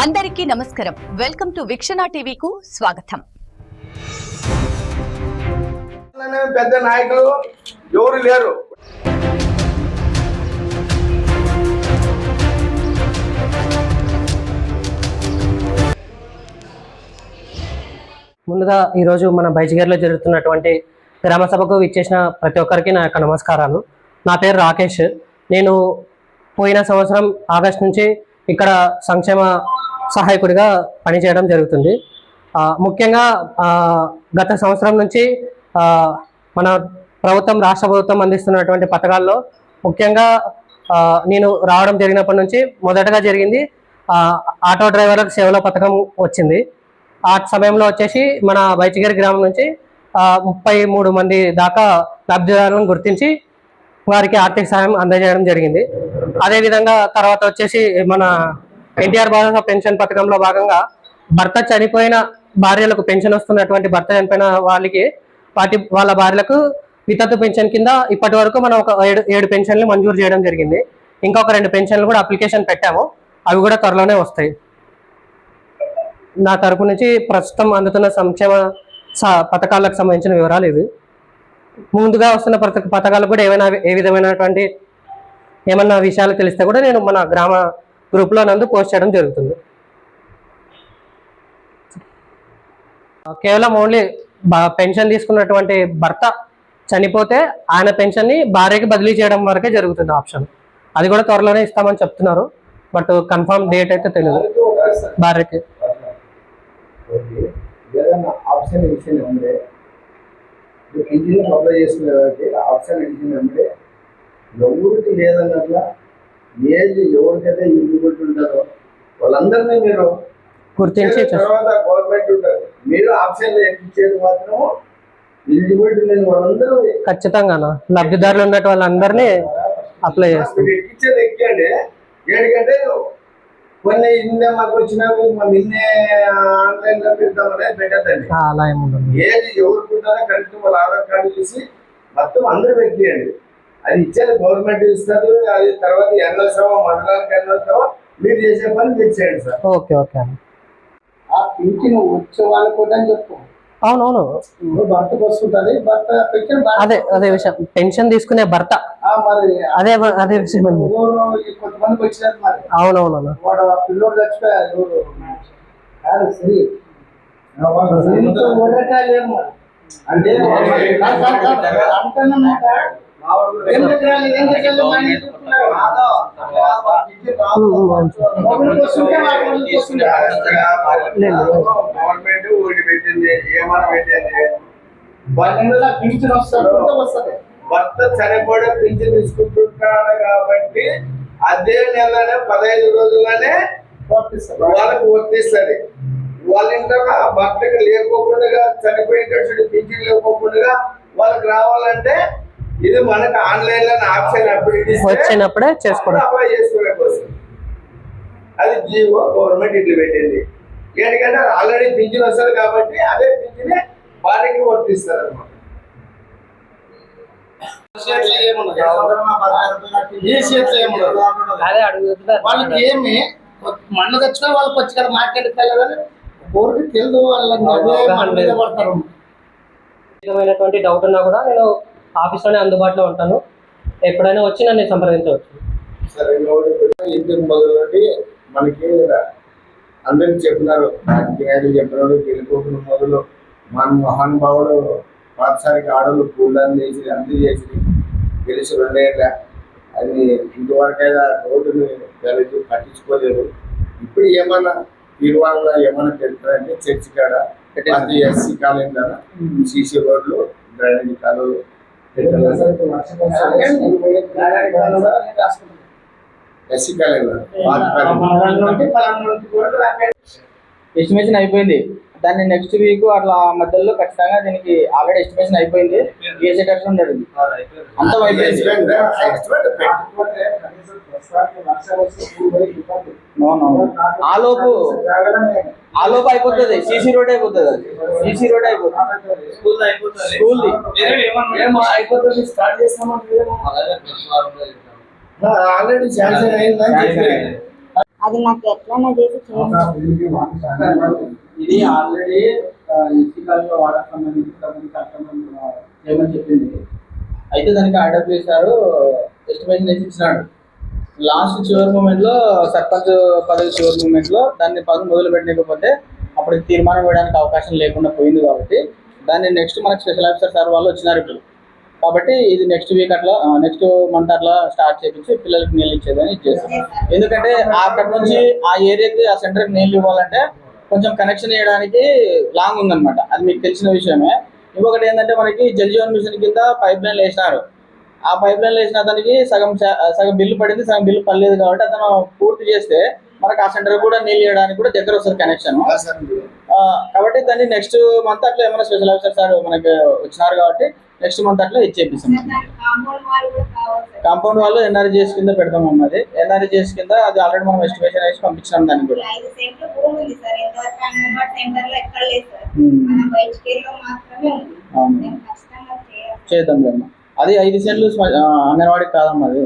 అందరికీ నమస్కారం. Welcome to వీక్షణ టీవీకు స్వాగతం. పెద్ద నాయకులు ఎవరు లేరు. ముందుగా ఈరోజు మన బైజిగర్లో జరుగుతున్నటువంటి గ్రామ సభకు విచ్చేసిన ప్రతి ఒక్కరికి నా యొక్క నమస్కారాలు. నా పేరు రాకేష్. నేను పోయిన సంవత్సరం ఆగస్టు నుంచి ఇక్కడ సంక్షేమ సహాయకుడిగా పనిచేయడం జరుగుతుంది. ముఖ్యంగా గత సంవత్సరం నుంచి మన ప్రభుత్వం, రాష్ట్ర ప్రభుత్వం అందిస్తున్నటువంటి పథకాల్లో ముఖ్యంగా నేను రావడం జరిగినప్పటి నుంచి మొదటగా జరిగింది ఆటో డ్రైవర్లకు సేవల పథకం వచ్చింది. ఆ సమయంలో వచ్చేసి మన బైచిగిరి గ్రామం నుంచి 33 మంది దాకా లబ్ధిదారులను గుర్తించి వారికి ఆర్థిక సహాయం అందజేయడం జరిగింది. అదేవిధంగా తర్వాత వచ్చేసి మన ఎన్టీఆర్ భరోసా పెన్షన్ పథకంలో భాగంగా భర్త చనిపోయిన భార్యలకు పెన్షన్ వస్తున్నటువంటి భర్త చనిపోయిన వాళ్ళ భార్యలకు వితంతు పెన్షన్ కింద ఇప్పటి వరకు మనం ఒక 7 పెన్షన్లు మంజూరు చేయడం జరిగింది. ఇంకొక 2 పెన్షన్లు కూడా అప్లికేషన్ పెట్టాము. అవి కూడా త్వరలోనే వస్తాయి. నా తరపు నుంచి ప్రస్తుతం అందుతున్న సంక్షేమ పథకాలకు సంబంధించిన వివరాలు ఇవి. ముందుగా వస్తున్న పథకాలు కూడా ఏ విధమైనటువంటి ఏమన్నా విషయాలు తెలిస్తే కూడా నేను మన గ్రామ గ్రూప్లో నందు పోస్ట్ చేయడం జరుగుతుంది. కేవలం ఓన్లీ పెన్షన్ తీసుకున్నటువంటి భర్త చనిపోతే ఆయన పెన్షన్ని భార్యకి బదిలీ చేయడం వరకే జరుగుతుంది ఆప్షన్. అది కూడా త్వరలోనే ఇస్తామని చెప్తున్నారు. బట్ కన్ఫర్మ్ డేట్ అయితే తెలియదు. భార్యకి ఆప్షన్ ఎడిషన్ ఉండే ఇంజనీర్ అప్లై చేసుకునేదానికి ఆప్షన్ ఎడిషన్ ఉండే ఎవరికి లేదన్నట్ల ఏది ఎవరికైతే ఎలిజిబిలిటీ ఉంటుందో వాళ్ళందరినీ మీరు గుర్తించి తర్వాత గవర్నమెంట్ ఉంటారు. మీరు ఆప్షన్ ఎక్కించేది మాత్రం ఎలిజిబిలిటీ లేని వాళ్ళందరూ ఖచ్చితంగా లబ్ధిదారులు ఉన్నట్టు వాళ్ళందరినీ అప్లై చేస్తారు. ఎక్కించేది ఎక్కండి. ఎందుకంటే కొన్ని ఇన్నే మాకు వచ్చినవి నిన్నే ఆన్లైన్ లో పెడతామనేది పెట్టద్దండి. ఏది ఎవరుకుంటారో కరెక్ట్ వాళ్ళ ఆధార్ కార్డు చూసి మొత్తం అందరూ ఎక్కియండి. అది ఇచ్చేది గవర్నమెంట్ ఇస్తారు. అది తర్వాత ఎన్ఎస్ఓ మండలానికి ఎన్ఎస్ఓ మీరు చేసే పని మీరు చేయండి సార్. Okay okay. ఆ పింఛన్ వచ్చే వాళ్ళకి కూడా అని చెప్పు. అవునవును, భర్తకు వస్తుంటది. భర్త పెన్షన్ అదే విషయం. పెన్షన్ తీసుకునే భర్త మరి అదే విషయం. కొంతమందికి వచ్చినది మరి. అవునవును. వాడు ఆ పిల్లోడు చచ్చిపోయారు. అంటే గవర్నమెంట్ ఒకటి పెట్టింది. ఏమన్నా పెట్టింది పింఛన్ వస్తుంది. భర్త చనిపోయే పింఛన్ తీసుకుంటున్నాడు కాబట్టి అదే నెలనే 15 రోజుల్లోనే వాళ్ళకి వర్తిస్తుంది. వాళ్ళ ఇంట్లో భర్తకి లేకోకుండా చనిపోయేటటువంటి పింఛన్ లేకోకుండా వాళ్ళకి రావాలంటే ఇది మనకు ఆన్లైన్ లో ఆప్షన్ వచ్చినప్పుడే అప్లై చేసుకోలేకపోతుంది. అది జీవో గవర్నమెంట్ ఇట్లా పెట్టింది. ఎందుకంటే ఆల్రెడీ పింఛన్ వస్తుంది కాబట్టి అదే పింఛనే వారికి వర్తిస్తారు అనమాట. వాళ్ళకి ఏమి మన్ను తెచ్చుకొని వాళ్ళకి వచ్చి కదా మార్కెట్కి వెళ్ళదని ఊరికి తెలుదు. వాళ్ళకి అదే మన మీద పడతారు. విధమైనటువంటి డౌట్ ఉన్నా కూడా నేను ఆఫీస్లోనే అందుబాటులో ఉంటాను. ఎప్పుడైనా వచ్చి నన్ను సంప్రదించవచ్చు. సరే, ఇంటికి మొదలుపెట్టి మనకి అందరికి చెప్పినారు. రాజకీయాలు చెప్పినారు. గెలుపుకున్న మొదలు మన మహానుభావుడు పాఠశాలకి ఆడలు పూలని చేసి అన్ని చేసి గెలిచి 2 ఏళ్ళ అది ఇంతవరకైనా రోడ్డుని పట్టించుకోలేదు. ఇప్పుడు ఏమన్నా తీర్మానంలో ఏమన్నా పెడతారంటే చర్చి కాడ ఎస్సీ కాలేజ్ ద్వారా సీసీ రోడ్లు, డ్రైనేజీ కాలువలు ఎస్టిమేషన్ అయిపోయింది. దాన్ని నెక్స్ట్ వీక్ అట్లా మధ్యలో ఖచ్చితంగా దీనికి ఆల్రెడీ ఎస్టిమేషన్ అయిపోయింది. వేసేటట్లు ఉండదు. అంతా అయిపోయింది. ఆలోపు అయిపోతుంది. సీసీ రోడ్ అయిపోతుంది. అది సీసీ రోడ్ అయిపోతుంది. స్కూల్ అయిపోతుంది. స్టార్ట్ చేస్తాం. ఆల్రెడీ శాంక్షన్ అయిందని చెప్పి అది నాకు ఎట్లైనా చేసి చేయండి. ఇది ఆల్రెడీ ఎస్సీ కాలంలో వాటర్ సంబంధించి చేయమని చెప్పింది. అయితే దానికి ఆర్డర్ సార్ ఎస్టిమేషన్ వేసి ఇచ్చినాడు. లాస్ట్ చివరి మూమెంట్ లో సర్పంచ్ పదవి చివరి మూమెంట్ లో దాన్ని పదవి మొదలు పెట్టలేకపోతే అప్పుడు తీర్మానం వేయడానికి అవకాశం లేకుండా పోయింది. కాబట్టి దాన్ని నెక్స్ట్ మనకి స్పెషల్ ఆఫీసర్ సార్ వాళ్ళు వచ్చినారు ఇప్పుడు. కాబట్టి ఇది నెక్స్ట్ వీక్ అట్లా నెక్స్ట్ మంత్ అట్లా స్టార్ట్ చేపించి పిల్లలకి నీళ్ళు ఇచ్చేదని ఇచ్చేస్తాం. ఎందుకంటే అక్కడ నుంచి ఆ ఏరియాకి ఆ సెంటర్కి నీళ్ళు ఇవ్వాలంటే కొంచెం కనెక్షన్ చేయడానికి లాంగ్ ఉందన్నమాట. అది మీకు తెలిసిన విషయమే. ఇంకొకటి ఏంటంటే మనకి జల్ జీవన్ మిషన్ కింద పైప్ లైన్లు వేసినారు. ఆ పైప్ లైన్లు వేసిన అతనికి సగం బిల్లు పడింది, సగం బిల్లు పడలేదు. కాబట్టి అతను పూర్తి చేస్తే మనకు ఆ సెంటర్ కూడా నీళ్ళు ఇవ్వడానికి కూడా దగ్గర వస్తుంది కనెక్షన్. కాబట్టి దాన్ని నెక్స్ట్ మంత్ అట్లా ఏమైనా స్పెషల్ ఆఫీసర్ సార్ మనకి వచ్చినారు కాబట్టి నెక్స్ట్ మంత్ అట్లా ఇచ్చేపిస్తాం. కాంపౌండ్ వాళ్ళు ఎన్ఆర్జీఎస్ కింద పెడతాం అన్నది. ఎన్ఆర్జీఎస్ కింద అది ఆల్రెడీ మనం ఎస్టిమేషన్ వేసి పంపించినాం దానికి కూడా. చేద్దాం లేమ్మా. అది 5 సెంట్లు అంగన్వాడికి కాదమ్మా. అది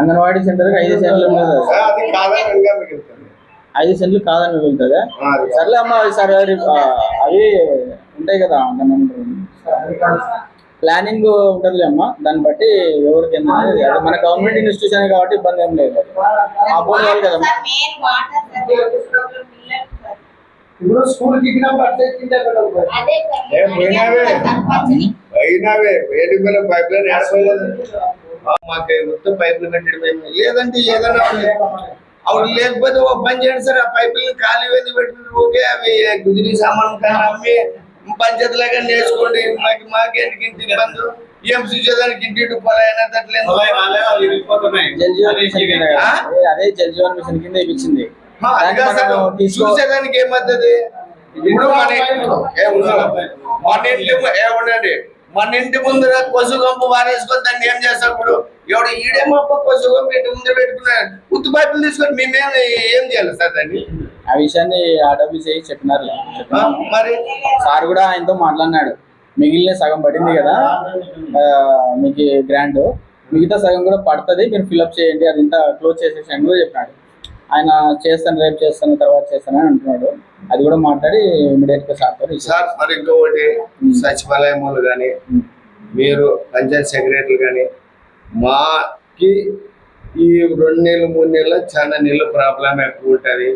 అంగన్వాడీ సెంటర్కి 5 సెంట్లు ఉన్నది. 5 సెంట్లు కాదని మిగులుతుంది. సర్లే అమ్మా. సరే అవి ఉంటాయి కదా ప్లానింగ్ ఉంటుంది అమ్మా. దాన్ని బట్టి ఎవరికి ఏంటనేది మన గవర్నమెంట్ ఇన్స్టిట్యూషన్ కాబట్టి ఇబ్బంది ఏం లేదు. అపోలో వాళ్ళు కదా ఇప్పుడు స్కూల్ వేడుకల పైప్ లైన్ ఏడపోలేదు. మాకు మొత్తం పైపులు పెట్టడం లేదంటే ఏదైనా అవి లేకపోతే ఒక పని చేయండి సార్. ఆ పైపులు ఖాళీ వెళ్ళి పెట్టిన ఓకే. అవి గుజరీ సామాన్ కానీ అమ్మి పంచాయతీలాగా నేర్చుకోండి. మాకేంటికి ఇంటి ఇబ్బంది ఏం చూసేదానికి ఇంటి రూపాయలు అయినా తట్లేదు. అదే జల్ జీవన్ మిషన్ కింద ఇప్పించింది. చూసేదానికి ఏమవుతుంది? ఇప్పుడు మన ఇంటి ముందర కొసు గంపు వారేసుకొని దాన్ని ఏం చేస్తాం? ఇప్పుడు ఎవడు ఈడేమో కొసు గంపు ఇంటి ముందు పెట్టుకున్నాడు. ఉత్తు పైపులు తీసుకొని మేమేం ఏం చేయాలి సార్ దాన్ని? ఆ విషయాన్ని ఆర్డబ్ల్యూ చేసి చెప్పినారు. మరి సార్ కూడా ఆయనతో మాట్లాడినాడు. మిగిలిన సగం పడింది కదా మీకు గ్రాండ్, మిగతా సగం కూడా పడుతుంది, మీరు ఫిల్అప్ చేయండి, అది ఇంత క్లోజ్ చేసేసాను కూడా చెప్పినాడు. ఆయన చేస్తాను, రేపు చేస్తాను, తర్వాత చేస్తాను అని అంటున్నాడు. అది కూడా మాట్లాడి ఇమీడియట్ గా సార్. మరి ఇంకొకటి సచివాలయం వాళ్ళు కానీ మీరు పంచాయత్ సెక్రటరీలు కానీ మాకి ఈ 2 నెలలు 3 నెలలు చాలా నీళ్ళు ప్రాబ్లం ఎక్కువ ఉంటుంది.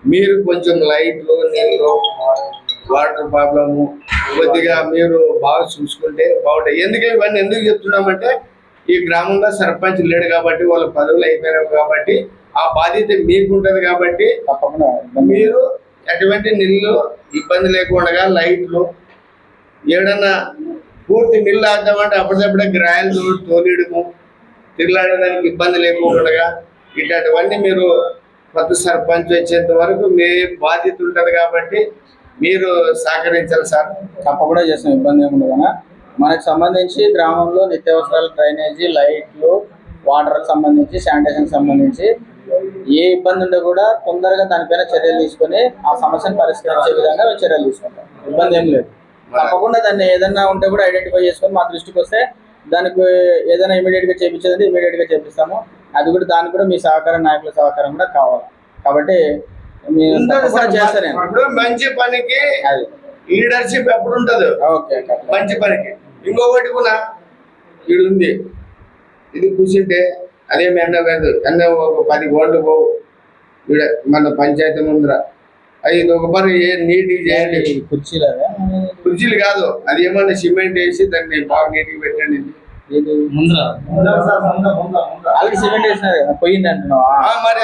మీరు కొంచెం లైట్లు నీళ్ళు వాటర్ ప్రాబ్లము కొద్దిగా మీరు బాగా చూసుకుంటే బాగుంటాయి. ఇవన్నీ ఎందుకు చెప్తున్నామంటే ఈ గ్రామంలో సర్పంచ్ లేడు కాబట్టి వాళ్ళ పదవులు అయిపోయినాయి కాబట్టి ఆ బాధ్యత మీకు ఉంటుంది. కాబట్టి తప్పకుండా మీరు ఎటువంటి నీళ్ళు ఇబ్బంది లేకుండా లైట్లు ఏడన్నా పూర్తి నీళ్ళు ఆద్దామంటే అప్పటికప్పుడే గ్రాయలు తోలిడము తిరలాడడానికి ఇబ్బంది లేకుండా ఇట్లాంటివన్నీ మీరు కొత్త సర్పంచ్ వచ్చేంత వరకు మీ బాధ్యత ఉంటుంది. కాబట్టి మీరు సహకరించాలి సార్. తప్పకుండా చేస్తాం, ఇబ్బంది ఏమి ఉండదు. మనకు సంబంధించి గ్రామంలో నిత్యావసరాలు, డ్రైనేజీ, లైట్లు, వాటర్ సంబంధించి, శానిటేషన్ సంబంధించి ఏ ఇబ్బంది ఉంటే కూడా తొందరగా దానిపైన చర్యలు తీసుకొని ఆ సమస్యను పరిష్కరించే విధంగా మేము చర్యలు తీసుకుంటాం. ఇబ్బంది ఏం లేదు. తప్పకుండా దాన్ని ఏదైనా ఉంటే కూడా ఐడెంటిఫై చేసుకొని మా దృష్టికి వస్తే దానికి ఏదైనా ఇమీడియట్ గా చేయించేదంటే ఇమీడియట్ గా చేపిస్తాము. అది కూడా దానికి కూడా మీ సహకారం, నాయకుల సహకారం కూడా కావాలి. కాబట్టి ఇప్పుడు మంచి పనికి లీడర్షిప్ ఎప్పుడు ఉంటది. మంచి పనికి ఇంకొకటి కూడా ఇది ఉంది. ఇది కూర్చుంటే అదేమి ఎండ కాదు. ఎండ ఒక 10 గోడలు పోవు ఇక్కడ మన పంచాయతీ ముందర. అది ఒక మరి నీట్గా చేయండి. కుర్చీలు కాదు, అది ఏమన్నా సిమెంట్ వేసి దాన్ని బాగా నీట్గా పెట్టండి. ఆల్రెడీ సిమెంట్ వేసినారు కదా, పోయింది అంటున్నావా? మరి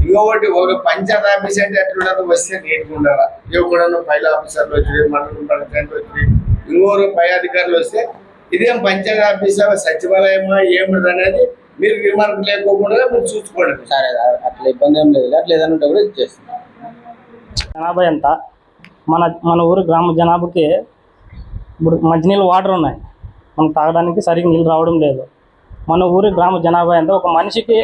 ఇంకొకటి ఒక పంచాయత్ ఆఫీస్ అంటే ఎట్లుండదు, వస్తే నీట్గా ఉండాలి. కూడా పైల ఆఫీసర్లు వచ్చి, మండలం ప్రెసిడెంట్ వచ్చి, ఇంకోరు పై అధికారులు వస్తే ఇదేం పంచాయత్ ఆఫీస్ సచివాలయమా ఏమిటి అనేది మీరు రిమార్క్ లేకోకుండా మీరు చూసుకోండి. సరే, అట్లా ఇబ్బంది ఏం లేదు. అట్లా ఏదైనా ఉంటే కూడా ఇచ్చేస్తాం. జనాభా ఎంత? మన ఊరు గ్రామ జనాభాకి ఇప్పుడు మంచినీళ్ళు వాటర్ ఉన్నాయి, మనం తాగడానికి సరిగ్గా నీళ్ళు రావడం లేదు. మన ఊరి గ్రామ జనాభా ఎంత? ఒక మనిషికి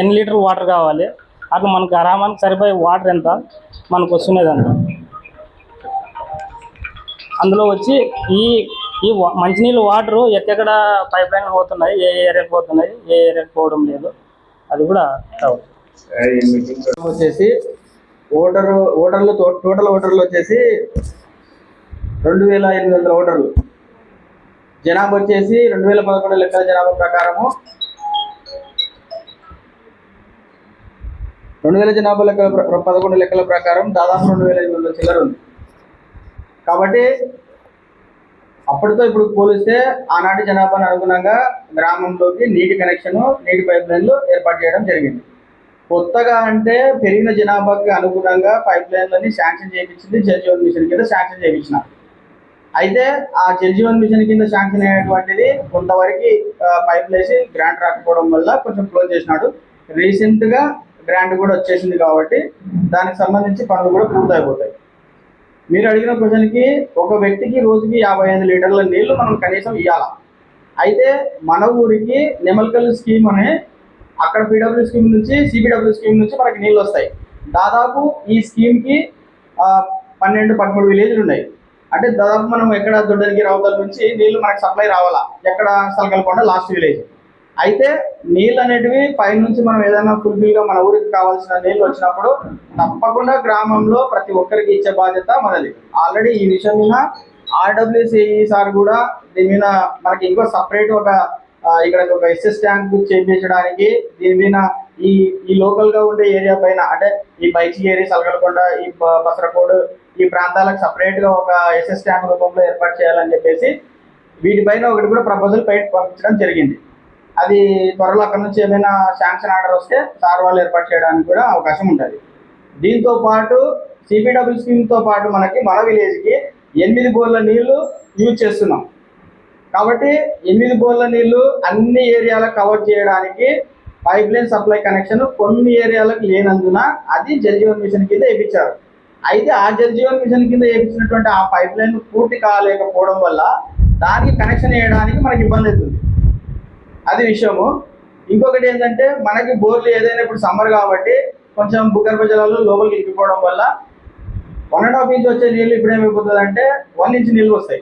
ఎన్ని లీటర్లు వాటర్ కావాలి? అట్లా మన గ్రామానికి సరిపోయే వాటర్ ఎంత మనకు వస్తున్నది అంత. అందులో వచ్చి ఈ ఈ మంచినీళ్ళు వాటరు ఎక్కడ పైప్ లైన్ పోతున్నాయి, ఏ ఏరియాకి పోతున్నాయి, ఏ ఏరియాకి పోవడం లేదు, అది కూడా డౌట్. వచ్చేసి ఓటర్లు టోటల్ ఓటర్లు వచ్చేసి 2800 ఓటర్లు. జనాభా వచ్చేసి 2011 లెక్కల జనాభా ప్రకారము 11 లెక్కల ప్రకారం దాదాపు 2800 చిల్లర ఉంది. కాబట్టి అప్పటితో ఇప్పుడు పోలిస్తే ఆనాటి జనాభాను అనుగుణంగా గ్రామంలోకి నీటి కనెక్షన్, నీటి పైప్ లైన్లు ఏర్పాటు చేయడం జరిగింది. కొత్తగా అంటే పెరిగిన జనాభాకి అనుగుణంగా పైప్ లైన్లని శాంక్షన్ చేయించింది జల్ జీవన్ మిషన్ కింద శాంక్షన్ చేయించినారు. అయితే ఆ జల్ జీవన్ మిషన్ కింద శాంక్షన్ అయినటువంటిది కొంతవరకు పైప్ వేసి గ్రాంట్ రాకపోవడం వల్ల కొంచెం క్లోజ్ చేసినాడు. రీసెంట్గా గ్రాంట్ కూడా వచ్చేసింది కాబట్టి దానికి సంబంధించి పనులు కూడా పూర్తయిపోతాయి. మీరు అడిగిన క్వశ్చన్కి ఒక వ్యక్తికి రోజుకి 55 లీటర్ల నీళ్లు మనం కనీసం ఇవ్వాలి. అయితే మన ఊరికి నెమల్కల్ స్కీమ్ అనే అక్కడ పీడబ్ల్యూ స్కీమ్ నుంచి సిబిడబ్ల్యూ స్కీమ్ నుంచి మనకి నీళ్ళు వస్తాయి. దాదాపు ఈ స్కీమ్కి 12-13 విలేజ్లు ఉన్నాయి. అంటే దాదాపు మనం ఎక్కడ దొడ్డగిరి రావుతల నుంచి నీళ్లు మనకు సప్లై రావాలా, ఎక్కడ సలకలకొండ లాస్ట్ విలేజ్. అయితే నీళ్ళు అనేటివి పైనుంచి మనం ఏదైనా ఫుల్ఫిల్గా మన ఊరికి కావాల్సిన నీళ్ళు వచ్చినప్పుడు తప్పకుండా గ్రామంలో ప్రతి ఒక్కరికి ఇచ్చే బాధ్యత మనది. ఆల్రెడీ ఈ విషయం మీద ఆర్డబ్ల్యూసిఈ సార్ కూడా దీని మీద మనకి ఇంకో సపరేట్ ఇక్కడ ఒక ఎస్ఎస్ ట్యాంక్ చేయించడానికి దీని మీద ఈ లోకల్గా ఉండే ఏరియా పైన అంటే ఈ బైచిగేరి, సలకలకొండ, ఈ బసరకోడు ఈ ప్రాంతాలకు సపరేట్గా ఒక ఎస్ఎస్ ట్యాంక్ రూపంలో ఏర్పాటు చేయాలని చెప్పేసి వీటిపైన ఒకటి కూడా ప్రపోజల్ పంపించడం జరిగింది. అది త్వరలో అక్కడ నుంచి ఏమైనా శాంక్షన్ ఆర్డర్ వస్తే సార్ వాళ్ళు ఏర్పాటు చేయడానికి కూడా అవకాశం ఉంటుంది. దీంతో పాటు సిబిడబ్ల్యూ స్కీమ్తో పాటు మనకి మన విలేజ్కి 8 బోర్ల నీళ్లు యూజ్ చేస్తున్నాం. కాబట్టి 8 బోర్ల నీళ్లు అన్ని ఏరియాలకు కవర్ చేయడానికి పైప్ లైన్ సప్లై కనెక్షన్ కొన్ని ఏరియాలకు లేనందున అది జల్ జీవన్ మిషన్ కింద వేయించారు. అయితే ఆ జల్ జీవన్ మిషన్ కింద వేయించినటువంటి ఆ పైప్ లైన్ పూర్తి కాలేకపోవడం వల్ల దానికి కనెక్షన్ వేయడానికి మనకి ఇబ్బంది అవుతుంది. అది విషయము. ఇంకొకటి ఏంటంటే మనకి బోర్లు ఏదైనా ఇప్పుడు సమ్మర్ కాబట్టి కొంచెం భూగర్భ జలాలు లోపలికి ఎక్కిపోవడం వల్ల 1.5 ఇంచ్ వచ్చే నీళ్ళు ఇప్పుడు ఏమైపోతుంది అంటే 1 ఇంచ్ నీళ్ళు వస్తాయి.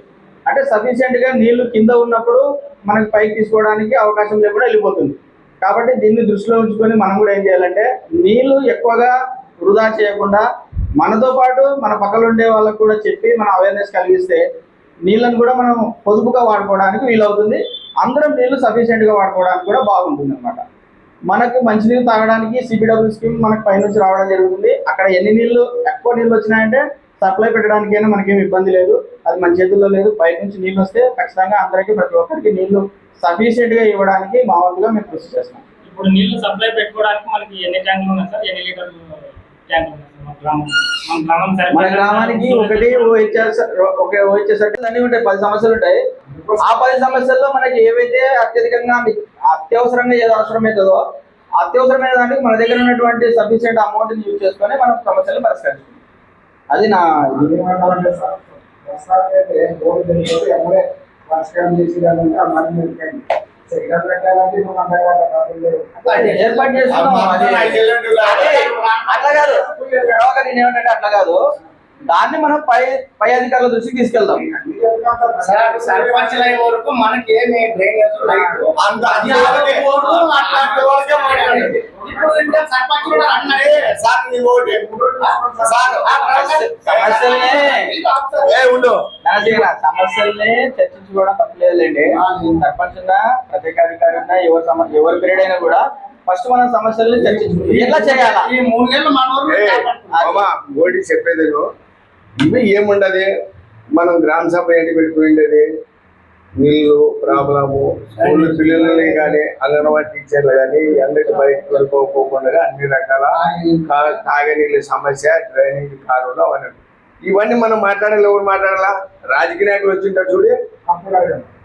అంటే సఫిషియెంట్గా నీళ్లు కింద ఉన్నప్పుడు మనకి పైకి తీసుకోవడానికి అవకాశం లేకుండా వెళ్ళిపోతుంది. కాబట్టి దీన్ని దృష్టిలో ఉంచుకొని మనం కూడా ఏం చేయాలంటే నీళ్లు ఎక్కువగా వృధా చేయకుండా మనతో పాటు మన పక్కన ఉండే వాళ్ళకు కూడా చెప్పి మనం అవేర్నెస్ కలిగిస్తే నీళ్ళను కూడా మనం పొదుపుగా వాడుకోవడానికి వీలవుతుంది. అందరం నీళ్లు సఫిషియెంట్గా వాడుకోవడానికి కూడా బాగుంటుంది అనమాట. మనకు మంచినీళ్ళు తాగడానికి సిబిడబ్ల్యూ స్కీమ్ మనకు పైనుంచి రావడం జరుగుతుంది. అక్కడ ఎక్కువ నీళ్ళు వచ్చినాయంటే సప్లై పెట్టడానికైనా మనకేం ఇబ్బంది లేదు. అది మన చేతుల్లో లేదు. బయట నుంచి నీళ్ళు వస్తే ఖచ్చితంగా అందరికీ ప్రతి ఒక్కరికి నీళ్లు సఫిషియెంట్గా ఇవ్వడానికి మా వంతుగా మేము కృషి చేస్తాం. ఇప్పుడు నీళ్లు సప్లై పెట్టుకోవడానికి మనకి ఎన్ని ట్యాంకులు ఉన్నాయి సార్? ఎన్ని లీటర్లు ట్యాంకులు ఉన్నాయి సార్ మన గ్రామానికి? ఒకటి ఓహెచ్ఎస్ అన్నీ ఉంటాయి, 10 సమస్యలు ఉంటాయి. ఆ 10 సమస్యల్లో మనకి ఏవైతే అత్యవసరంగా ఏదో అవసరమవుతుందో అత్యవసరమైన దానికి మన దగ్గర ఉన్నటువంటి సఫిషియెంట్ అమౌంట్ని యూజ్ చేసుకొని మనం సమస్యలు పరిష్కరిస్తాం. అది నా ఏర్పాటు చేస్తున్నాం. అట్లా కాదు, నేనేమంటే అట్లా కాదు, దాన్ని మనం పై అధికారుల దృష్టికి తీసుకెళ్తాం. సర్పంచ్ వరకు మనకి ఏమి డ్రైనేజ్ సమస్యల్ని చర్చించుకోవడం తప్పలేదులేండి. సర్పంచ్ ఉన్నా, ప్రత్యేక అధికారి ఉన్నా, ఎవరి పీరియడ్ అయినా కూడా ఫస్ట్ మనం సమస్యల్ని చర్చించుకుంటాం. ఎట్లా చేయాలా? ఈ 3 నెలలు మన మోడీ చెప్పేది ఇవి ఏముండదు. మనం గ్రామ సభ ఏంటి పెట్టుకునేది, నీళ్ళు ప్రాబ్లము, స్కూల్ పిల్లలని కానీ అంగన్వాడీ టీచర్లు కానీ అందరికి బయటకు వెళ్ళిపోకుండా అన్ని రకాల తాగనీళ్ళ సమస్య, డ్రైనేజ్ కాలువలు అవన్నీ ఇవన్నీ మనం మాట్లాడాలి. ఎవరు మాట్లాడాలా? రాజకీయ నాయకులు వచ్చింటారు చూడు,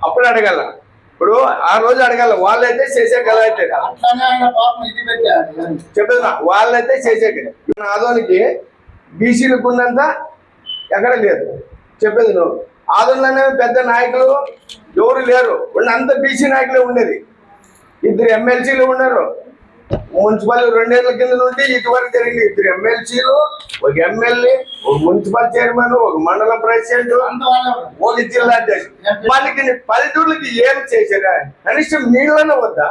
అప్పుడు అడగాల. ఇప్పుడు ఆ రోజు అడగాల. వాళ్ళైతే చేసే కళ అయితే చెప్పేది, వాళ్ళైతే చేసే ఆదోనికి బీసీలకు ఉన్నంత ఎక్కడ లేదు. చెప్పేది నువ్వు ఆదోళననే పెద్ద నాయకులు ఎవరు లేరు. అంత బీసీ నాయకులే ఉండేది. 2 ఎమ్మెల్సీలు ఉన్నారు, మున్సిపల్ 2 ఏళ్ల కింద నుండి ఇటువరకు జరిగింది. 2 ఎమ్మెల్సీలు, 1 ఎమ్మెల్యే, 1 మున్సిపల్ చైర్మన్, 1 మండలం ప్రెసిడెంట్, 1 జిల్లా అధ్యక్షుడు. వాళ్ళకి పల్లెటూర్లకి ఏం చేశారా? కనీసం నీళ్ళనే వద్దా?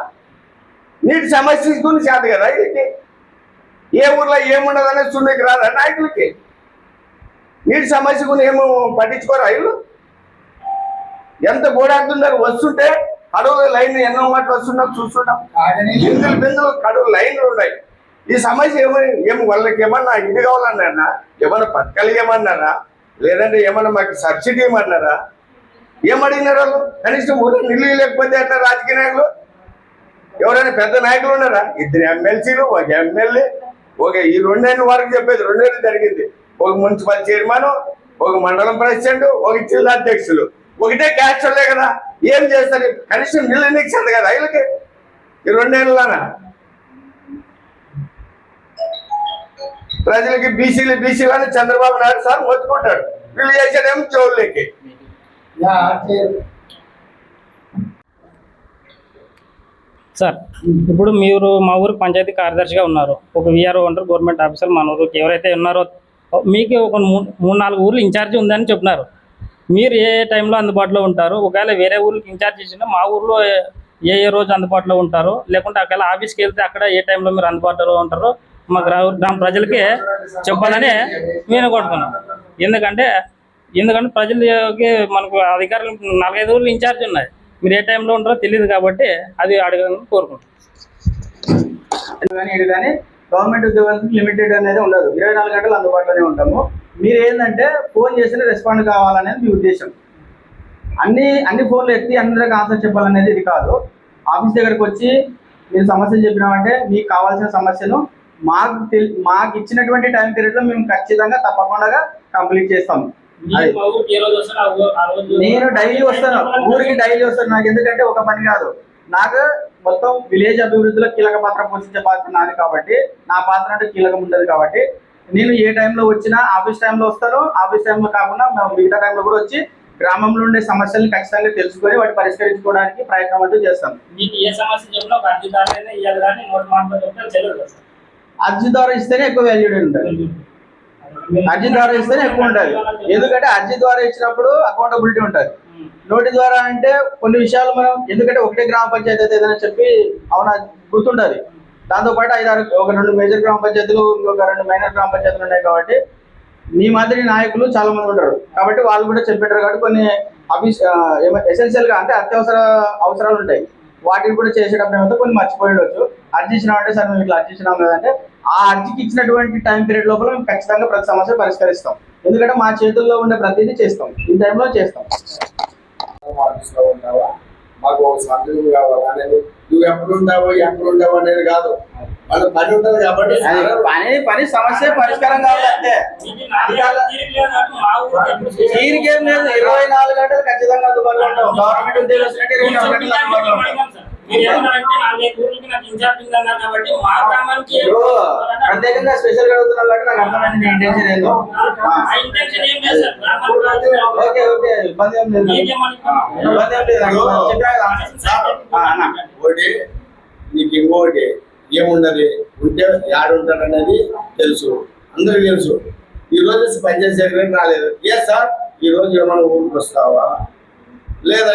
నీటి సమస్య గురించి చేత కదా వీళ్ళకి. ఏ ఊర్లో ఏముండదనే సున్నికి రాదా నాయకులకి? నీటి సమస్య గురించి ఏమో పట్టించుకోరా వీళ్ళు? ఎంత గోడాడుతున్నారు. వస్తుంటే కడువుల లైన్ ఎన్నో మాటలు వస్తున్నాం చూస్తున్నాం. బిందులు కడువు లైన్లు ఉన్నాయి. ఈ సమస్య ఏమి వాళ్ళకి ఏమన్నా ఇది కావాలన్నారా? ఏమన్నా పథకాలు ఏమన్నారా? లేదంటే ఏమన్నా మాకు సబ్సిడీ ఏమన్నారా? ఏమడిగినారు వాళ్ళు? కనీసం ఊళ్ళో నిల్లు లేకపోతే అట్లా రాజకీయ నాయకులు ఎవరైనా పెద్ద నాయకులు ఉన్నారా? 2 ఎమ్మెల్సీలు, 1 ఎమ్మెల్యే, ఈ 2 ఏళ్ళ వరకు చెప్పేది 2 ఏళ్ళు జరిగింది. 1 మున్సిపల్ చైర్మన్, 1 మండలం ప్రెసిడెంట్, 1 జిల్లా అధ్యక్షులు. ఒకటే క్యాస్టర్లే కదా. ఏం చేస్తారు? కనీసం నిల్లు నిచ్చదు కదా వీళ్ళకి ఈ 2 ఏళ్ళలోనా? ప్రజలకి బీసీలు అని చంద్రబాబు నాయుడు సార్ మొత్తుకుంటాడు. వీళ్ళు చేసేదేమో జోళ్ళకి. సార్ ఇప్పుడు మీరు మా ఊరికి పంచాయతీ కార్యదర్శిగా ఉన్నారు. ఒక విఆర్ఓ ఉంటారు, గవర్నమెంట్ ఆఫీసర్. మన ఊరికి ఎవరైతే ఉన్నారో మీకు ఒక 3-4 ఊర్లు ఇన్ఛార్జి ఉందని చెప్పినారు. మీరు ఏ టైంలో అందుబాటులో ఉంటారు? ఒకవేళ వేరే ఊరికి ఇన్ఛార్జ్ ఇచ్చినా మా ఊర్లో ఏ రోజు అందుబాటులో ఉంటారు? లేకుంటే ఒకవేళ ఆఫీస్కి వెళ్తే అక్కడ ఏ టైంలో మీరు అందుబాటులో ఉంటారో మా గ్రామ ప్రజలకి చెప్పాలని నేను కోరుకున్నాను. ఎందుకంటే ప్రజలకి మనకు అధికారులు 4-5 ఊర్లు ఇన్ఛార్జ్ ఉన్నాయి. మీరు ఏ టైంలో ఉంటారో తెలియదు కాబట్టి అది అడగాలని కోరుకుంటున్నాను. కానీ గవర్నమెంట్ ఉద్యోగాలకు లిమిటెడ్ అనేది ఉండదు. 24 గంటలు అందుబాటులోనే ఉంటాము. మీరు ఏంటంటే ఫోన్ చేసిన రెస్పాండ్ కావాలనేది మీ ఉద్దేశం. అన్ని ఫోన్లు ఎత్తి అందరికి ఆన్సర్ చెప్పాలనేది ఇది కాదు. ఆఫీస్ దగ్గరకు వచ్చి మీరు సమస్యలు చెప్పినామంటే మీకు కావాల్సిన సమస్యను మాకు ఇచ్చినటువంటి టైం పీరియడ్లో మేము ఖచ్చితంగా తప్పకుండా కంప్లీట్ చేస్తాము. నేను డైలీ వస్తాను, ఊరికి డైలీ వస్తాను. నాకు ఎందుకంటే ఒక పని కాదు, నాకు మొత్తం విలేజ్ అభివృద్ధిలో కీలక పాత్ర పోషించే పాత్ర నాది కాబట్టి, నా పాత్ర అంటే కీలకం ఉండదు కాబట్టి నేను ఏ టైంలో వచ్చినా ఆఫీస్ టైంలో వస్తాను. ఆఫీస్ టైంలో కాకుండా మిగతా టైంలో కూడా వచ్చి గ్రామంలో ఉండే సమస్యలను ఖచ్చితంగా తెలుసుకొని వాటి పరిష్కరించుకోవడానికి ప్రయత్నం అంటూ చేస్తాం. అర్జీ ద్వారా ఇస్తేనే ఎక్కువ వాల్యూడ్ ఉంటుంది. అర్జీ ద్వారా ఇస్తేనే ఎక్కువ ఉంటుంది. ఎందుకంటే అర్జీ ద్వారా ఇచ్చినప్పుడు అకౌంటబిలిటీ ఉంటుంది. నోటి ద్వారా అంటే కొన్ని విషయాలు మనం ఎందుకంటే ఒకటే గ్రామ పంచాయతీ అయితే ఏదైనా చెప్పి అవునా గుర్తుంటుంది. దాంతోపాటు 2 మేజర్ గ్రామ పంచాయతీలు, ఇంకొక 2 మైనర్ గ్రామ పంచాయతీలు ఉన్నాయి కాబట్టి మీ మాదిరి నాయకులు చాలా మంది ఉంటారు కాబట్టి వాళ్ళు కూడా చెప్పారు కాబట్టి కొన్ని ఎసెన్షియల్గా అంటే అత్యవసర అవసరాలు ఉంటాయి. వాటిని కూడా చేసేటప్పుడు ఏమైతే కొన్ని మర్చిపోయి ఉండొచ్చు. అర్జీ ఇచ్చినామంటే సార్ మేము ఇట్లా అర్జీ ఇచ్చినాం లేదంటే ఆ అర్జీకి ఇచ్చినటువంటి టైం పీరియడ్ లోపల మేము ఖచ్చితంగా ప్రతి సమస్య పరిష్కరిస్తాం. ఎందుకంటే మా చేతుల్లో ఉండే ప్రతిదీ చేస్తాం, ఈ టైంలో చేస్తాం. ఆఫీస్లో ఉంటావా, మాకు ఒక సంతకం కావాలా అనేది నువ్వు ఎప్పుడు ఉంటావు అనేది కాదు. వాళ్ళ పని ఉంటుంది కాబట్టి పని సమస్య పరిష్కారం కావాలంటే తీరికేం లేదు. 24 గంటలు ఖచ్చితంగా అందుబాటులో ఉంటాం. గవర్నమెంట్ ఉద్యోగం వచ్చినట్టు 24 గంటలు అందుబాటులో ఉంటాం. ప్రత్యేకంగా స్పెషల్ గా అడుగుతున్నారు కాబట్టి నాకు అర్థమైంది మీ ఇంటెన్షన్ ఏందో. ఓకే ఇబ్బంది ఏం లేదు. ఒకటి నీకు ఇంకోటి ఏమున్నది ఉంటే యాడుంటారు అనేది తెలుసు, అందరికి తెలుసు. ఈ రోజు పంచాయతీ సెక్రటరీ రాలేదు. ఏ సార్ ఈ రోజు ఏమైనా ఊరికి వస్తావా లేదా?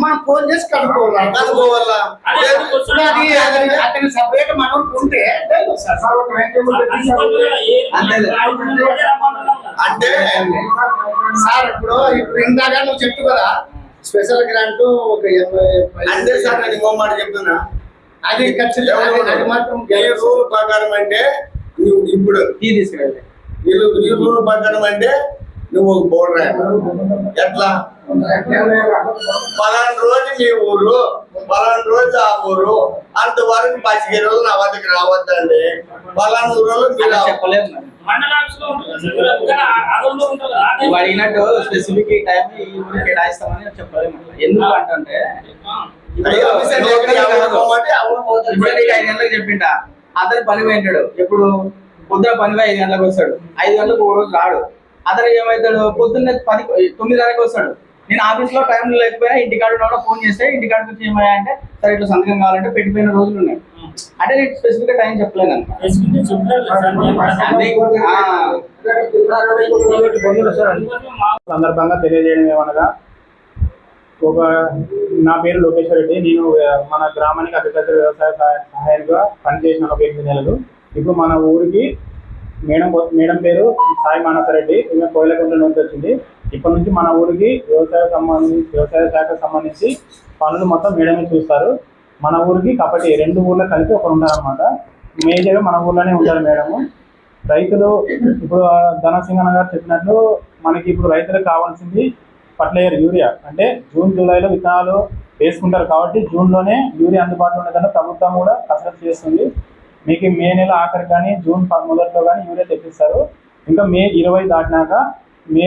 మనం ఫోన్ చేసి కనుక్కోవాలా. అతని సపరేట్ మనం ఉంటే అంటే సార్ ఇప్పుడు ఇందాక నువ్వు చెప్తు కదా స్పెషల్ గ్రాంట్ ఒక 80 అంటే సార్ నేను ఇంకో మాట చెప్తున్నా. అది ఖచ్చితంగా అది మాత్రం రూల్ ప్రకారం అంటే నువ్వు ఇప్పుడు తీసుకెళ్ళి ఈ రూల్ ప్రకారం అంటే నువ్వు ఒక బోర్డు రాయాలి. ఎట్లా 12 రోజు మీ ఊరు, 12 రోజు ఆ ఊరు, అంతవరకు 15 రోజులు నా వద్దకు రావద్దండి. 12 రోజులు మీరు చెప్పలేము. అడిగినట్టు స్పెసిఫిక్ టైం ఈ ఊరికి కేటాయిస్తామని చెప్పలేము. ఎందుకు అంటే 5 గంటలకు చెప్పిండా అతను పని పోయింటాడు. ఎప్పుడు పొద్దున పని 5 గంటలకు వస్తాడు. 5 గంటలకు ఒక రోజు రాడు. అతను ఏమవుతాడు, పొద్దున్నే 9:30కి వస్తాడు. నేను ఆఫీస్లో టైంలో లేకపోయినా ఇంటికాడ ఉన్న ఫోన్ చేస్తే ఇంటికాడికి వచ్చి ఏమయ్యా అంటే సరే ఇట్లా సంతకం కావాలంటే పెట్టిపోయిన రోజులు ఉన్నాయి. అంటే నేను స్పెసిఫిక్గా టైం చెప్పలేను అనమాట. సందర్భంగా తెలియజేయడం ఏమనగా, నా పేరు లోకేశ్వర్ రెడ్డి. నేను మన గ్రామానికి అగ్రికల్చర్ వ్యవసాయ సహాయంగా పనిచేసిన ఒక 8 నెలలు. ఇప్పుడు మన ఊరికి మేడం పేరు సాయి మానసరెడ్డి, ఈమె కోయిలకుంట నుంచి వచ్చింది. ఇప్పటి నుంచి మన ఊరికి వ్యవసాయ శాఖకు సంబంధించి పనులు మొత్తం మేడమే చూస్తారు. మన ఊరికి కాబట్టి 2 ఊర్లో కలిపి ఒకరు ఉంటారనమాట. మేజర్గా మన ఊర్లోనే ఉంటారు మేడము. రైతులు ఇప్పుడు ధనసింగన్న గారు చెప్పినట్లు మనకి ఇప్పుడు రైతులకు కావాల్సింది ఫర్టిలైజర్ యూరియా. అంటే జూన్ జూలైలో విత్తనాలు వేసుకుంటారు కాబట్టి జూన్లోనే యూరియా అందుబాటులో ఉండేదంటే ప్రభుత్వం కూడా కసరత్తు చేస్తుంది. మీకు మే నెల ఆఖరి కానీ జూన్ మొదట్లో కానీ యూరియా తెప్పిస్తారు. ఇంకా మే 20 దాటినాక మే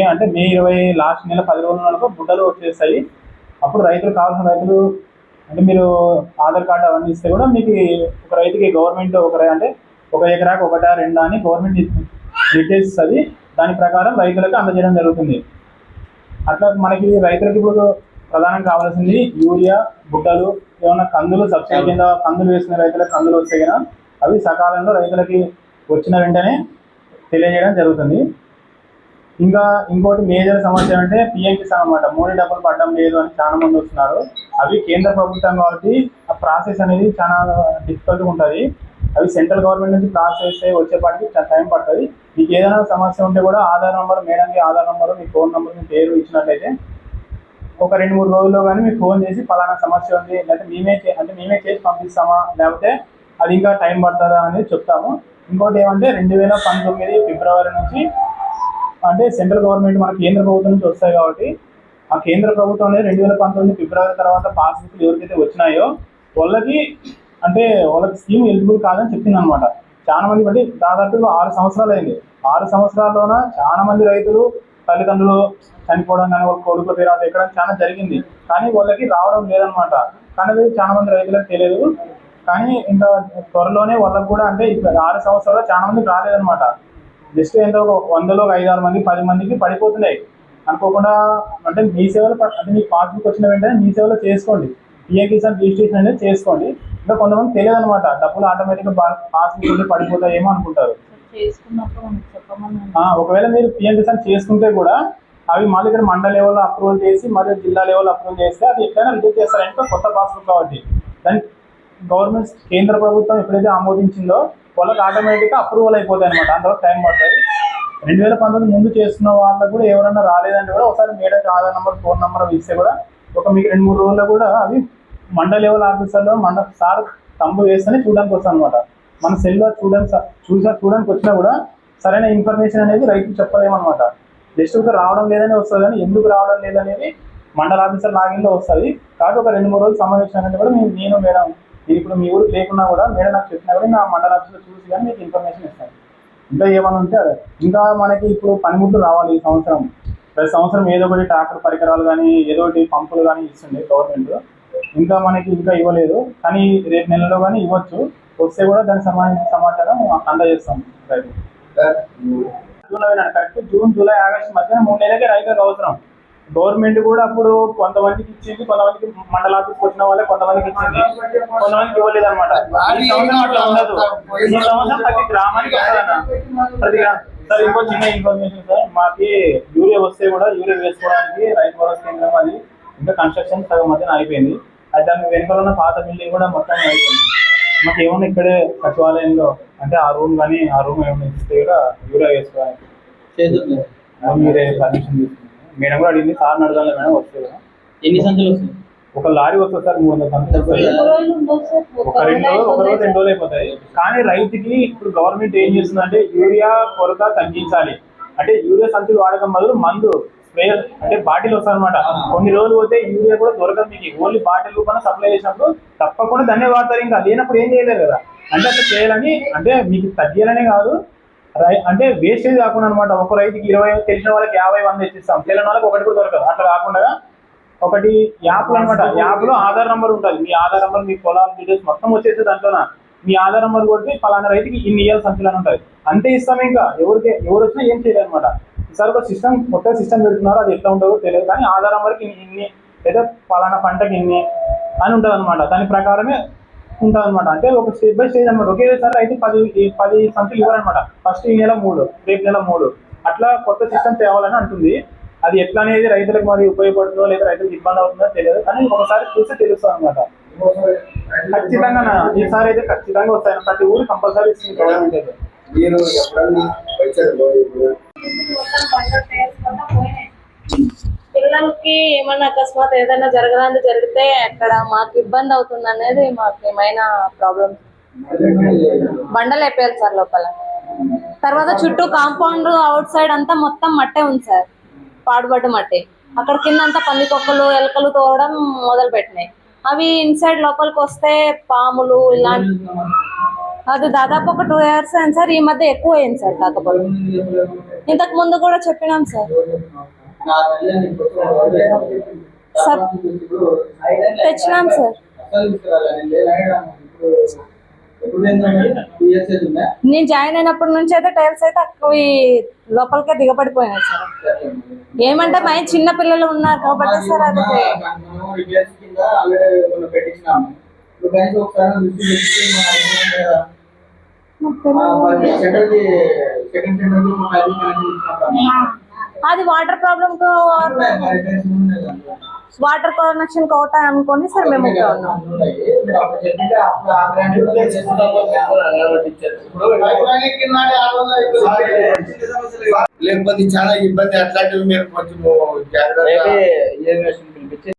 20 లాస్ట్ నెల 10 రోజుల వరకు బుడ్డలు వచ్చేస్తాయి. అప్పుడు రైతులు కావాల్సిన రైతులు అంటే మీరు ఆధార్ కార్డు అవన్నీ ఇస్తే కూడా మీకు ఒక రైతుకి గవర్నమెంట్ ఒక ఎకరాకు 1, 2 అని గవర్నమెంట్ నిర్దేశిస్తుంది. దాని ప్రకారం రైతులకు అందజేయడం జరుగుతుంది. అట్లా మనకి రైతులకు ఇప్పుడు ప్రధానం కావాల్సింది యూరియా, బుడ్డలు, ఏమైనా కందులు సబ్సిడీ కింద కందులు వేసిన రైతులకు కందులు వస్తే కదా అవి సకాలంలో రైతులకి వచ్చిన వెంటనే తెలియజేయడం జరుగుతుంది. ఇంకా ఇంకోటి మేజర్ సమస్య అంటే పిఎం కిసాన్ అన్నమాట. 3 డబ్బులు పడడం లేదు అని చాలా మంది వస్తున్నారు. అవి కేంద్ర ప్రభుత్వం కాబట్టి ఆ ప్రాసెస్ అనేది చాలా డిఫికల్ట్గా ఉంటుంది. అవి సెంట్రల్ గవర్నమెంట్ నుంచి ప్రాసెస్ వచ్చేపాటికి టైం పడుతుంది. మీకు ఏదైనా సమస్య ఉంటే కూడా ఆధార్ నెంబర్, మేడంకి ఆధార్ నెంబరు, మీ ఫోన్ నెంబర్, మీ పేరు ఇచ్చినట్లయితే ఒక 2-3 రోజుల్లో కానీ మీకు ఫోన్ చేసి ఫలానా సమస్య ఉంది, లేకపోతే మేమే చేసి పంపిస్తామా, లేకపోతే అది ఇంకా టైం పడుతుందా అనేది చెప్తాము. ఇంకోటి ఏమంటే 2019 ఫిబ్రవరి నుంచి అంటే సెంట్రల్ గవర్నమెంట్ మన కేంద్ర ప్రభుత్వం నుంచి వస్తాయి కాబట్టి ఆ కేంద్ర ప్రభుత్వం అనేది 2019 ఫిబ్రవరి తర్వాత పాస్బుక్లు ఎవరికైతే వచ్చినాయో వాళ్ళకి స్కీమ్ ఎలిజిబుల్ కాదని చెప్పింది అనమాట. చాలా మంది బట్టి దాదాపుగా 6 సంవత్సరాలు అయింది. 6 సంవత్సరాల్లోన చాలా మంది రైతులు తల్లిదండ్రులు చనిపోవడం కానీ వాళ్ళ కొడుకుల పేరు ఎక్కడం చాలా జరిగింది. కానీ వాళ్ళకి రావడం లేదనమాట. కానీ అది చాలా మంది రైతులకు తెలియదు. కానీ ఇంకా త్వరలోనే వాళ్ళకు కూడా అంటే 6 సంవత్సరాలు చాలా మందికి రాలేదనమాట. జస్ట్ ఎంతో 100లో 5-6 మంది 10 మందికి పడిపోతున్నాయి. అనుకోకుండా అంటే మీ సేవలో అంటే మీకు పాస్బుక్ వచ్చిన వెంటనే మీ సేవలో చేసుకోండి. పిఎం కిసాన్ రిజిస్ట్రేషన్ అనేది చేసుకోండి. ఇంకా కొంతమంది తెలియదు అనమాట, డబ్బులు ఆటోమేటిక్గా పాస్బుక్ ఉంటే పడిపోతాయేమో అనుకుంటారు. ఒకవేళ మీరు పిఎం కిసాన్ చేసుకుంటే కూడా అవి మళ్ళీ ఇక్కడ మండల లెవెల్లో అప్రూవల్ చేసి మరియు జిల్లా లెవెల్లో అప్రూవల్ చేస్తే అది ఎట్లయినా రిజెక్ట్ చేస్తారు. ఇంకా కొత్త పాస్బుక్ కాబట్టి దాన్ని గవర్నమెంట్ కేంద్ర ప్రభుత్వం ఎప్పుడైతే ఆమోదించిందో వాళ్ళకి ఆటోమేటిక్గా అప్రూవల్ అయిపోతాయి అనమాట. అంతవరకు టైం పడుతుంది. 2019 ముందు చేస్తున్న వాళ్ళకు కూడా ఎవరైనా రాలేదంటే కూడా ఒకసారి మేడకి ఆధార్ నెంబర్, ఫోన్ నెంబర్ ఇస్తే కూడా మీకు 2-3 రోజుల్లో కూడా అవి మండల లెవెల్ ఆఫీసర్లో సార్ తంబు వేస్తేనే చూడడానికి వస్తాను అనమాట. మన సెల్లో చూడడానికి వచ్చినా కూడా సరైన ఇన్ఫర్మేషన్ అనేది రైతులు చెప్పలేమన్నమాట. జస్ట్ ఒక రావడం లేదని వస్తుంది, కానీ ఎందుకు రావడం లేదనేది మండల ఆఫీసర్ లాగిన్లో వస్తుంది. కాబట్టి ఒక 2-3 రోజులు సమావేశం అనేది కూడా నేను మేడం ఇప్పుడు మీ ఊరికి లేకున్నా కూడా మేడం నాకు చెప్పినా కూడా నా మండల ఆఫీస్లో చూసి కానీ మీకు ఇన్ఫర్మేషన్ ఇస్తాను. ఇంకా ఏమైనా ఉంటే ఇంకా మనకి ఇప్పుడు పనిముట్లు రావాలి ఈ సంవత్సరం. ప్రతి సంవత్సరం ఏదో ఒకటి ట్రాక్టర్ పరికరాలు కానీ ఏదో ఒకటి పంపులు కానీ ఇస్తుంది గవర్నమెంట్. ఇంకా మనకి ఇంకా ఇవ్వలేదు, కానీ రేపు నెలలో కానీ ఇవ్వచ్చు. వస్తే కూడా దానికి సంబంధించిన సమాచారం అందజేస్తాం. కరెక్ట్ జూన్, జూలై, ఆగస్టు మధ్యన 3 నెలలకే రైతులకు అవసరం. గవర్నమెంట్ కూడా అప్పుడు కొంతమందికి ఇచ్చింది, కొంతమందికి మండల ఆఫీస్కి వచ్చిన వాళ్ళే కొంతమందికి ఇచ్చింది, కొంతమందికి ఇవ్వలేదు అనమాట. ఈ సంవత్సరం అట్లా ఉండదు. ఈ సంవత్సరం ప్రతి గ్రామానికి వస్తుందన్న. సార్ ఇంకో చిన్న ఇన్ఫర్మేషన్ సార్, మాకి యూరియా వస్తే కూడా యూరియా వేసుకోవడానికి రైతు భరోసా కేంద్రం అది ఇంకా కన్స్ట్రక్షన్ సగం మధ్యన అయిపోయింది. అది దాని వెనుకలో ఉన్న పాత బిల్డింగ్ కూడా మొత్తం అయిపోయింది. మాకు ఏమన్నా ఇక్కడే సచివాలయంలో అంటే ఆ రూమ్ ఏమైనా ఇస్తే కూడా యూరియా వేసుకోవడానికి మీరే పర్మిషన్ తీసుకున్నారు. మేడం కూడా అడిగింది, సార్ అడగాలి మేడం వస్తే కూడా. ఎన్ని సంచులు వస్తాయి? ఒక లారీ వస్తుంది సార్, 300 సంచులు. ఒక రోజు 2 రోజులు అయిపోతాయి. కానీ రైతుకి ఇప్పుడు గవర్నమెంట్ ఏం చేస్తుందంటే యూరియా కొరత తగ్గించాలి అంటే యూరియా సంచులు వాడకం బదులు మందు స్ప్రే అంటే బాటిల్ వస్తుంది అనమాట. కొన్ని రోజులు పోతే యూరియా కూడా దొరకదు. మీకు ఓన్లీ బాటిల్ రూపంలో సప్లై చేసినప్పుడు తప్పకుండా దాన్నే వాడతారు. ఇంకా లేనప్పుడు ఏం చేయలేరు కదా. అంటే అట్లా చేయాలని అంటే మీకు తగ్గాలనే కాదు, అంటే వేస్టేజ్ కాకుండా అనమాట. ఒక రైతుకి 20 తెలిసిన వాళ్ళకి 50-100 ఇచ్చిస్తాం, తెలియని వాళ్ళకి ఒకటి కూడా దొరకదు. అట్లా కాకుండా ఒకటి యాప్లు అనమాట. యాప్లో ఆధార్ నెంబర్ ఉంటుంది. మీ ఆధార్ నెంబర్, మీ పొలాల డీటెయిల్స్ మొత్తం వచ్చేస్తే దాంట్లోన మీ ఆధార్ నెంబర్ కొట్టి పలానా రైతుకి ఇన్ని ఇయ్యాలి సంచులు అని ఉంటుంది. అంతే ఇస్తాం. ఇంకా ఎవరు వచ్చినా ఏం చేయలేదు అనమాట. ఈసారి ఒక కొత్త సిస్టమ్ పెడుతున్నారు, అది ఎట్లా ఉంటుందో తెలియదు, కానీ ఆధారం వరకు ఇన్ని లేదా పలానా పంటకి ఇన్ని అని ఉంటుంది అనమాట. దాని ప్రకారమే ఉంటుంది అనమాట. అంటే ఒక స్టెప్ బై స్టేజ్ అనమాట. ఒకేసారి అయితే 10 సంచులు ఇవ్వరనమాట. ఫస్ట్ ఈ నెల 3, రేపు నెల 3 అట్లా కొత్త సిస్టమ్ తేవాలని అంటుంది. అది ఎట్లా అనేది రైతులకు మరి ఉపయోగపడుతుందో లేదా రైతులకు ఇబ్బంది అవుతుందో తెలియదు, కానీ ఒకసారి చూస్తే తెలుస్తుంది అనమాట. ఖచ్చితంగా ఈసారి అయితే ఖచ్చితంగా వస్తాయి. ప్రతి ఊరు కంపల్సరీ ఇస్తుంది గవర్నమెంట్ అయితే. మీరు ఎప్పుడన్నా వచ్చారు ఇప్పుడు పిల్లలకి ఏమన్నా అకస్మాత్ ఏదైనా జరగరాంది జరిగితే అక్కడ మాకు ఇబ్బంది అవుతుంది అనేది మాకు ఏమైనా ప్రాబ్లమ్. బండలు అయిపోయారు సార్ లోపల. తర్వాత చుట్టూ కాంపౌండ్ అవుట్ సైడ్ అంతా మొత్తం మట్టే ఉంది సార్, పాడుబడ్డ మట్టి. అక్కడ కింద అంతా పందికొక్కలు ఎలకలు తోవడం మొదలు పెట్టినాయి. అవి ఇన్సైడ్ లోపలికి వస్తే పాములు ఇలాంటి, అది దాదాపు ఒక 2 years అయింది సార్. ఈ మధ్య ఎక్కువ అయింది సార్. కాకపోతే ఇంతకు ముందు కూడా చెప్పినాం సార్. తెచ్చినాం సార్. నేను జాయిన్ అయినప్పటి నుంచి అయితే టైల్స్ అయితే అవి లోపలికే దిగబడిపోయినాయి సార్. ఏమంటే మా చిన్న పిల్లలు ఉన్నారు కాబట్టి సార్ అది అది వాటర్ ప్రాబ్లం, వాటర్ కనెక్షన్ కోట అనుకోండి సార్ మేము ఉన్నాం. లేకపోతే చాలా ఇబ్బంది, అట్లాంటివి మీరు కొంచెం జాగ్రత్తగా